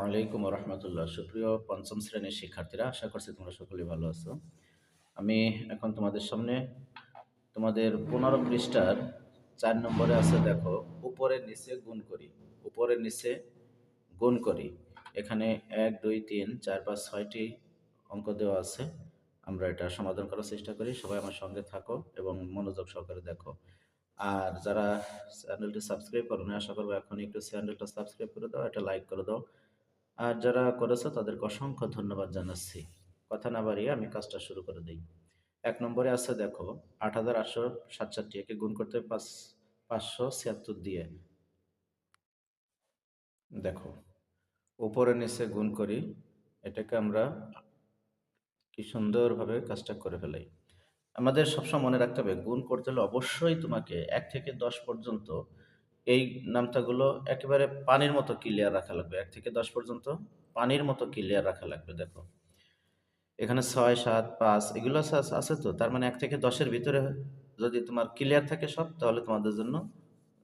আলাইকুম রহমতুল্লাহ। সুপ্রিয় পঞ্চম শ্রেণীর শিক্ষার্থীরা, আশা করছি তোমরা সকলেই ভালো আছো। আমি এখন তোমাদের সামনে তোমাদের 15 পৃষ্ঠার 4 নম্বরে আছে, দেখো, উপরের নিচে গুণ করি। উপরের নিচে গুণ করি। এখানে 1 2 3 4 5 6টি অঙ্ক দেওয়া আছে। আমরা এটা সমাধান করার চেষ্টা করি। সবাই আমার সঙ্গে থাকো এবং মনোযোগ সহকারে দেখো। আর যারা চ্যানেলটি সাবস্ক্রাইব করো না, আশা করবো এখন একটু চ্যানেলটা সাবস্ক্রাইব করে দাও, একটা লাইক করে দাও। আর যারা করেছো তাদেরকে অসংখ্য ধন্যবাদ জানাচ্ছি। কথা না বাড়িয়ে আমি কাজটা শুরু করে দিই। 1 নম্বরে আছে, দেখো, 8867, একে গুণ করতে হবে 576 দিয়ে। দেখো, উপরে নিচে গুণ করি, এটাকে আমরা কি সুন্দরভাবে কাজটা করে ফেলাই। আমাদের সবসময় মনে রাখতে হবে, গুণ করতে হলে অবশ্যই তোমাকে 1 থেকে 10 পর্যন্ত এই নামতাগুলো একেবারে পানির মতো ক্লিয়ার রাখা লাগবে। 1 থেকে 10 পর্যন্ত পানির মতো ক্লিয়ার রাখা লাগবে। দেখো, এখানে 6 7 5 এগুলো আছে তো, তার মানে 1 থেকে 10-এর ভিতরে যদি তোমার ক্লিয়ার থাকে সব, তাহলে তোমাদের জন্য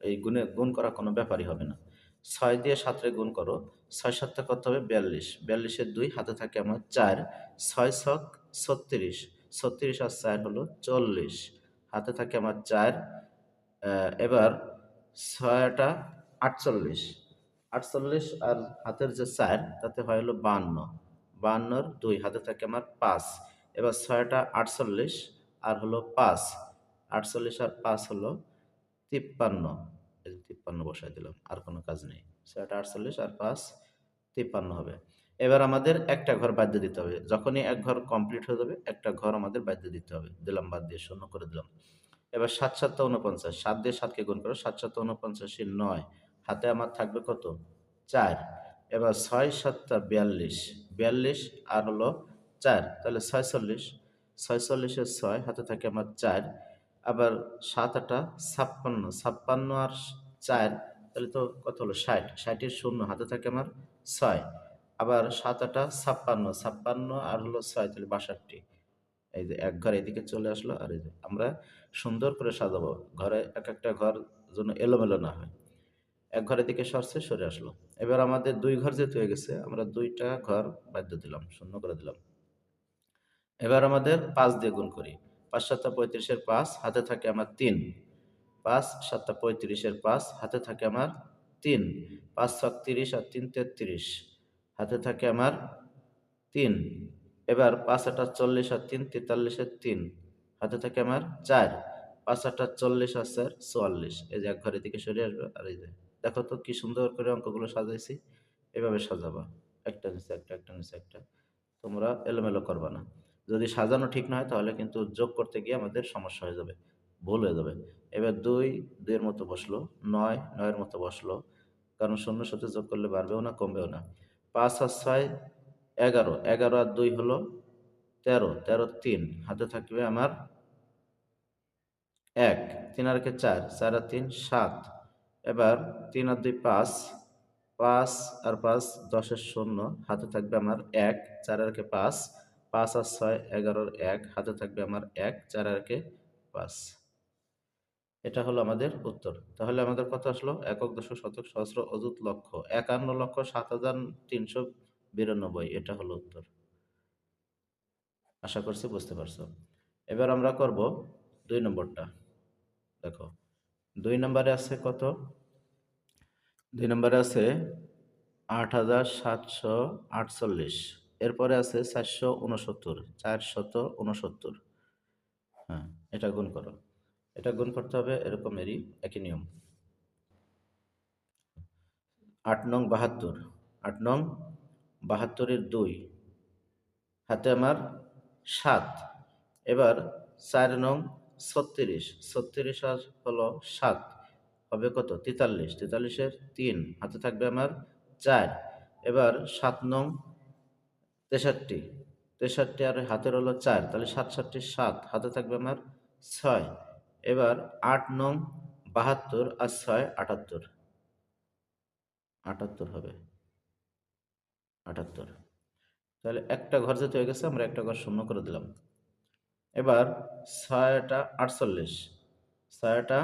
এই গুণ করা কোনো ব্যাপারই হবে না। 6 দিয়ে 7 রে গুণ করো, 6 7 কত হবে? 42, 42-এর 2 হাতে থাকে আমার 4, 6 ছক 36, 36 আর 4 হলো 40, হাতে থাকে আমার 4। এবার 6টা 48, 48 আর হাতের যে 4 তাতে হয় হলো 52, 52-র 2 হাতে থাকে আমার 5। এবার 6টা 48 আর হলো 5, 48 আর 5 হলো 53। এই যে 53 বসাই দিলাম, আর কোনো কাজ নেই। 6টা 48 আর 5 53 হবে। এবার আমাদের একটা ঘর বাদ দিয়ে দিতে হবে। যখনই এক ঘর কমপ্লিট হয়ে যাবে, একটা ঘর আমাদের বাদ দিয়ে দিতে হবে। দিলাম, বাদ দিয়ে শূন্য করে দিলাম। এবার 7 7 49, 7 দিয়ে 7 কে গুণ করো, 7 7 49, 9 হাতে আমার থাকবে কত? 4। এবার 6 7 42, 42 আর হলো 4, তাহলে 46, 46-এর 6 হাতে থাকে আমার 4। আবার 7 8 56, 56 আর 4, তাহলে তো কত হলো? 60, 60-এর 0 হাতে থাকে আমার 6। আবার 7 8 56, 56 আর হলো 6, তাহলে 62। এই যে এক ঘর এদিকে চলে আসলো, আর এই যে আমরা সুন্দর করে সাজাবো ঘরে, এক একটা ঘর যেন এলোমেলো না হয়। এক ঘরের দিকে সরছে, সরে আসলো। এবার আমাদের 2 ঘর যেহেতু হয়ে গেছে, আমরা 2টা ঘর বাদ দিয়ে দিলাম, শূন্য করে দিলাম। এবার আমাদের 5 দিয়ে গুণ করি। 5 7 35-এর 5 হাতে থাকে আমার 3, 5 7 35-এর 5 হাতে থাকে আমার 3, 5 6 30 আর 3 33 হাতে থাকে আমার 3। এবার 5 8 40 আর 3 43-এর 3 হাতে থাকে আমার 4, 5 8 40 আর 4 44। এই যে এক ঘরের দিকে সরে আসবে, আর এই যে দেখো তো কি সুন্দর করে অঙ্কগুলো সাজাইছি। এভাবে সাজাবা, একটা নিচে একটা, একটা নিচে একটা। তোমরা এলোমেলো করবা না। যদি সাজানো ঠিক না হয়, তাহলে কিন্তু যোগ করতে গিয়ে আমাদের সমস্যা হয়ে যাবে, ভুল হয়ে যাবে। এবার 2 2 এর মতো বসলো, 9 9 এর মতো বসলো, কারণ শূন্যর সাথে যোগ করলে বাড়বেও না, কমবেও না। 5 আর 6 11, 11 আর 2 হলো 13, 13 3 হাতে থাকবে আমার 1, 3 আর 4, 4 আর 3 7। এবার 3 আর 2 5, 5 আর 5 10-এর 0 হাতে থাকবে আমার 1, 4 আর 5, 5 আর 6 11-র 1 হাতে থাকবে আমার 1, 4 আর 5। এটা হলো আমাদের উত্তর। তাহলে আমাদের কত আসলো? একক, দশক, শতক, সহস্র, অযুত, লক্ষ, 51,07,392। এটা হলো উত্তর। আশা করছি বুঝতে পারছো। এবার আমরা করব 2 নম্বরটা। দেখো, 2 নম্বরে আছে কত? 2 নম্বরে আছে 8748, এরপরে আছে 469, 469। হ্যাঁ, এটা গুণ করো। এটা গুণ করতে হবে এরকমেরই, একই নিয়ম। 8 নং 72, 8 নং 72-এর 2 হাতে আমার 7। এবার 4 নং 36, 36 আর হলো 7 হবে কত? 43, 43-এর 3 হাতে থাকবে আমার 4। এবার 7 নং 63, 63 আর হাতের হলো 4, তাহলে 7 7 7 হাতে থাকবে আমার 6। এবার 8 নং 72 আর 6 78, 78 হবে, 78। তাহলে একটা ঘর যেতে হয়ে গেছে, আমরা একটা ঘর শূন্য করে দিলাম। এবার 6টা 48, 6টা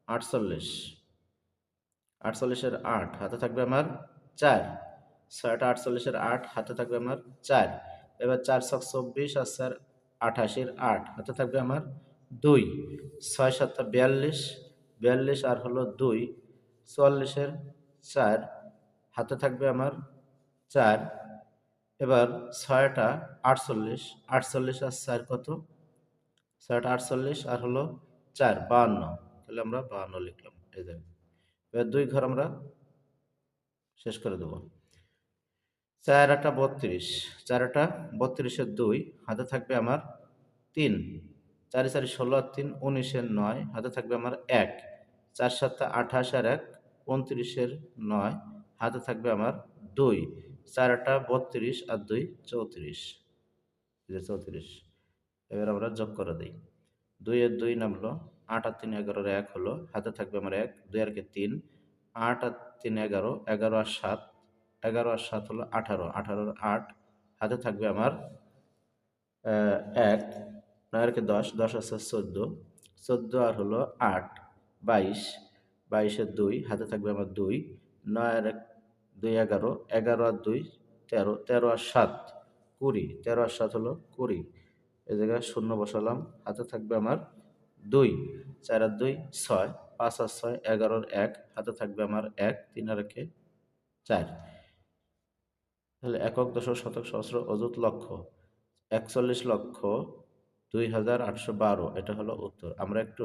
48, 48-এর 8 হাতে থাকবে আমার 4। 6টা 48-এর 8 হাতে থাকবে আমার 4। এবার 4 ছক 24 আর 4 88-এর 8 হাতে থাকবে আমার 2। 6 7 42, 42 আর হলো 2, 44-এর 4 হাতে থাকবে আমার 4। এবার 6টা 48, 48 আর 4 কত? 6টা 48 আর হলো 4 52, তাহলে আমরা 52 লিখলাম। এই দেখো, এবার 2 ঘর আমরা শেষ করে দেবো। 4 8 32, 4 8 32-এর 2 হাতে থাকবে আমার 3। 4 4 16 আর 3 19-এর 9 হাতে থাকবে আমার 1। 4 7 28 আর 1 29-এর 9 হাতে থাকবে আমার 2। 4 8 32 আর 2 34, এই যে 34। এবার আমরা যোগ করে দিই। 2 এর 2 নামলো, 8 আর 3 11-এর 1 হলো, হাতে থাকবে আমার 1, 2 আর 3, 8 আর 3 11, 11 আর 7, 11 আর 7 হলো 18, 18-এর 8 হাতে থাকবে আমার 1, 9 আর 10, 10 আছে 14, 14 আর হলো 8 22, 22-এর 2 হাতে থাকবে আমার 2, 9 আর 2 11, 11 আর 2 13, 13 আর 7 20, 13 আর 7 হলো 20। এই জায়গায় শূন্য বসালাম, হাতে থাকবে আমার 2। 4 আর 2 6, 5 আর 6 11-এর 1 হাতে থাকবে আমার 1, 3 আর 1 4। তাহলে একক, দশক, শতক, সহস্র, অযুত, লক্ষ 41,02,812, এটা হলো উত্তর। আমরা একটু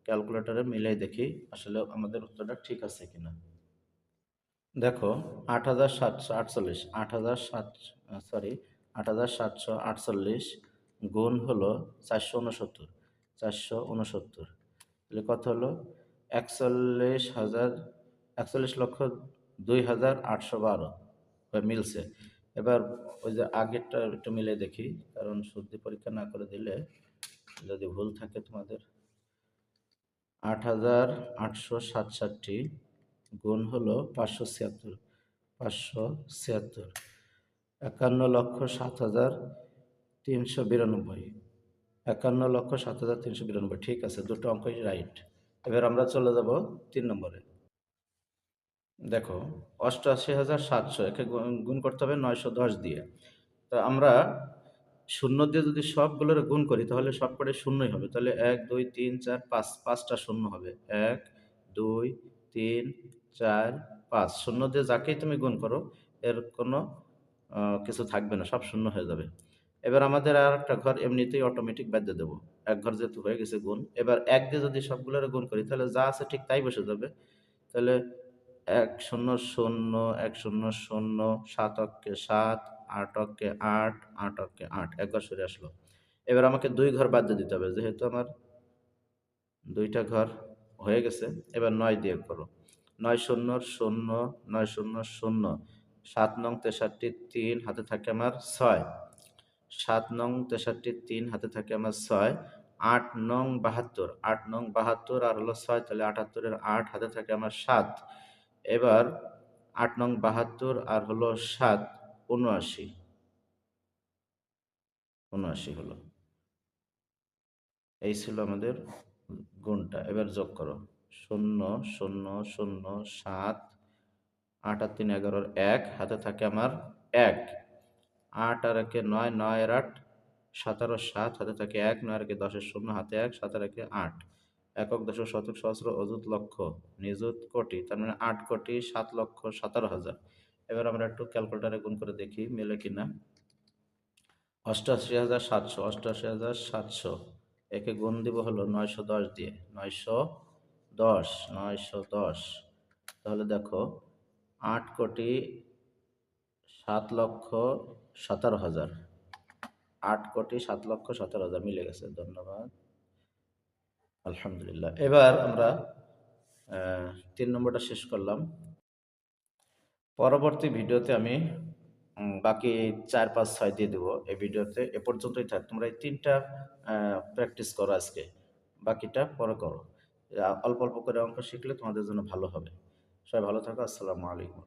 ক্যালকুলেটরে মিলাই দেখি আসলে আমাদের উত্তরটা ঠিক আছে কিনা। দেখো, 8,748, 8,748 গুণ হলো 469, 469, তাহলে কত হলো? 41,02,812 মিলছে। এবার ওই যে আগেরটা একটু মিলে দেখি, কারণ শুদ্ধি পরীক্ষা না করে দিলে যদি ভুল থাকে তোমাদের। 8,867 গুণ হলো 576, 576, 51,07,392, 51,07,392, ঠিক আছে, দুটো অঙ্কই রাইট। এবার আমরা চলে যাব 3 নম্বরে। দেখো, 88,700 একে গুণ করতে হবে 910 দিয়ে। তা আমরা শূন্য দিয়ে যদি সবগুলোর গুণ করি তাহলে সবকটাই শূন্যই হবে। তাহলে 1 2 3 4 5, 5টা শূন্য হবে। 1 2 3 4 5, শূন্য দিয়ে যাকেই তুমি গুণ করো এর কোনো কিছু থাকবে না, সব শূন্য হয়ে যাবে। এবার আমাদের আর একটা ঘর এমনিতেই অটোমেটিক বাদ দিয়ে দেবো, এক ঘর যেহেতু হয়ে গেছে গুণ। এবার 1 দিয়ে যদি সবগুলোর গুণ করি তাহলে যা আছে ঠিক তাই বসে যাবে। তাহলে 1 0 0 1 0 0, 7 অক্কে 7, 8 অক্কে 8, 8 অক্কে 8, একবার সরে আসলো। এবার আমাকে 2 ঘর বাদ দিয়ে দিতে হবে, যেহেতু আমার 2টা ঘর হয়ে গেছে। এবার 9 দিয়ে করো। 9 0 0, 9 0 0, 7 নং 63 3 হাতে থাকে আমার 6, 7 নং 63 3 হাতে থাকে আমার 6, 8 নং 72, 8 নং 72 আর হলো 6, তাহলে 78-এর 8 হাতে থাকে আমার 7। এবার 8 নং 72 আর হলো 7 79, 79 হলো। এই ছিল আমাদের গুণটা। এবার যোগ করো। 0 0 0 7, 8 আর 3 11-এর 1 হাতে থাকে আমার 1, 8 আর 1 9, 9 আর 8 17 আর 7 হাতে থাকে 1, 9 আর 1 10 এর 0 হাতে 1, 7 আর 1 8। একক, দশক, শতক, সহস্র, অযুত, লক্ষ, নিযুত, কোটি, তার মানে 8,07,17,000। এবার আমরা একটু ক্যালকুলেটরে গুণ করে দেখি মেলে কিনা। 88,700, 88,700 একে গুণ দিব হলো 910 দিয়ে, 910, 910। তাহলে দেখো 8,07,17,000, 8,07,17,000 মিলে গেছে। ধন্যবাদ, আলহামদুলিল্লাহ। এবার আমরা 3 নম্বরটা শেষ করলাম। পরবর্তী ভিডিওতে আমি বাকি 4 5 6 দিয়ে দেবো। এই ভিডিওতে এ পর্যন্তই থাক। তোমরা এই 3টা প্র্যাকটিস করো আজকে, বাকিটা পরে করো। অল্প অল্প করে অঙ্ক শিখলে তোমাদের জন্য ভালো হবে। সবাই ভালো থাকো। আসসালামু আলাইকুম।